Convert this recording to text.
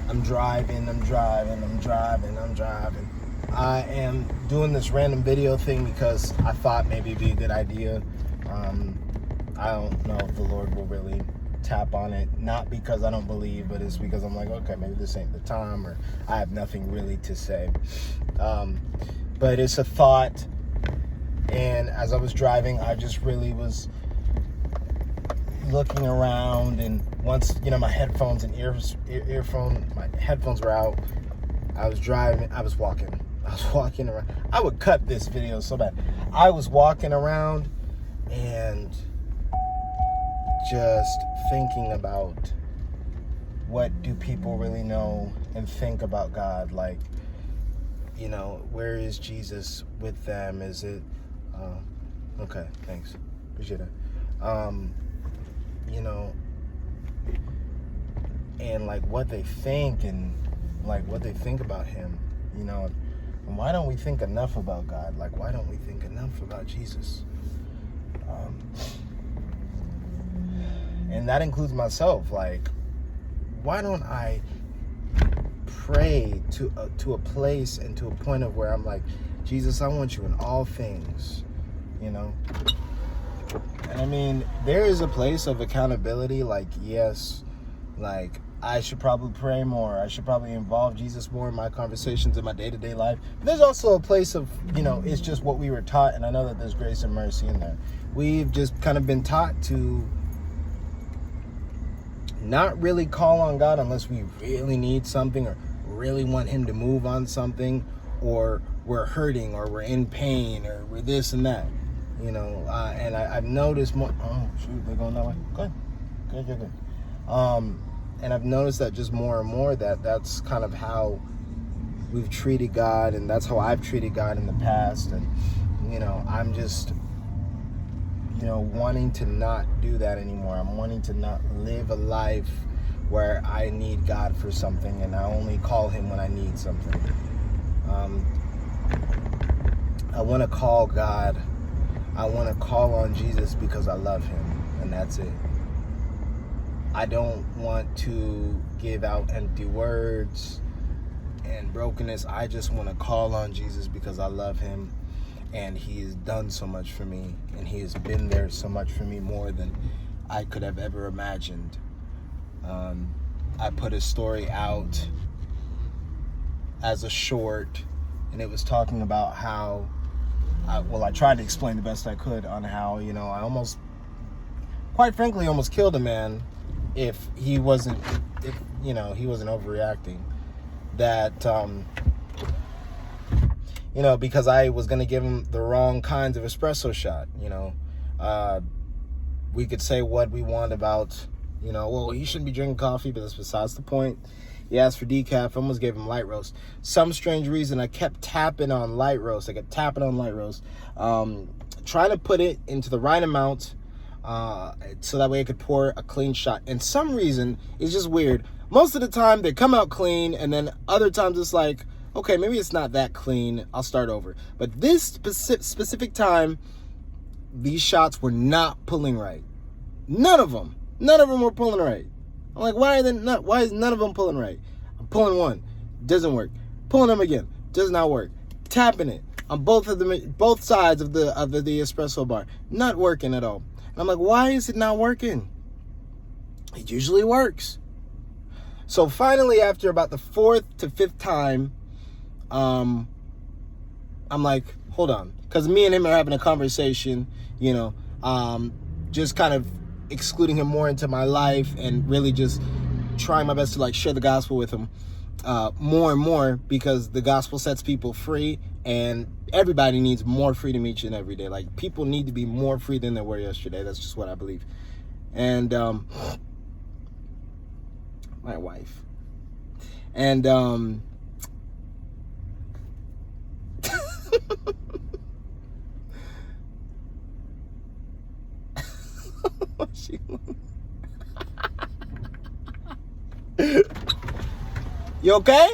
I'm driving. I am doing this random video thing because I thought maybe it'd be a good idea. I don't know if the Lord will really tap on it, not because I don't believe, but it's because I'm like, okay, maybe this ain't the time, or I have nothing really to say. But it's a thought, and as I was driving, I just really was looking around, and once, my headphones and my headphones were out, I was walking around. I would cut this video so bad. I was walking around and just thinking about, what do people really know and think about God? Like, where is Jesus with them? Is it, okay, thanks, appreciate it. And like what they think, and like what they think about him, and why don't we think enough about God? Like, why don't we think enough about Jesus? And that includes myself. Like, why don't I pray to a place and to a point of where I'm like, Jesus, I want you in all things, And I mean, there is a place of accountability. Like, yes, like I should probably pray more. I should probably involve Jesus more in my conversations in my day-to-day life. But there's also a place of, it's just what we were taught. And I know that there's grace and mercy in there. We've just kind of been taught to not really call on God unless we really need something, or really want him to move on something, or we're hurting, or we're in pain, or we're this and that. And I've noticed more. Oh shoot, they're going that way. Good. And I've noticed that just more and more that's kind of how we've treated God, and that's how I've treated God in the past. And I'm just wanting to not do that anymore. I'm wanting to not live a life where I need God for something, and I only call him when I need something. I want to call God. I want to call on Jesus because I love him, and that's it. I don't want to give out empty words and brokenness. I just want to call on Jesus because I love him, and he has done so much for me, and he has been there so much for me, more than I could have ever imagined. I put a story out as a short, and it was talking about how I tried to explain the best I could on how, I almost killed a man if he wasn't overreacting. That, because I was going to give him the wrong kinds of espresso shot. We could say what we want about, he shouldn't be drinking coffee, but that's besides the point. He asked for decaf. I almost gave him light roast. Some strange reason, I kept tapping on light roast. Trying to put it into the right amount, so that way I could pour a clean shot. And some reason, it's just weird. Most of the time, they come out clean, and then other times it's like, okay, maybe it's not that clean. I'll start over. But this specific time, these shots were not pulling right. None of them were pulling right. I'm like, why is none of them pulling right? I'm pulling one, doesn't work. Pulling them again, does not work. Tapping it on both sides of the espresso bar, not working at all. And I'm like, why is it not working? It usually works. So finally, after about the fourth to fifth time, I'm like, hold on, because me and him are having a conversation, just kind of excluding him more into my life, and really just trying my best to like share the gospel with him more and more, because the gospel sets people free, and everybody needs more freedom each and every day. Like, people need to be more free than they were yesterday. That's just what I believe. And my wife, and you okay?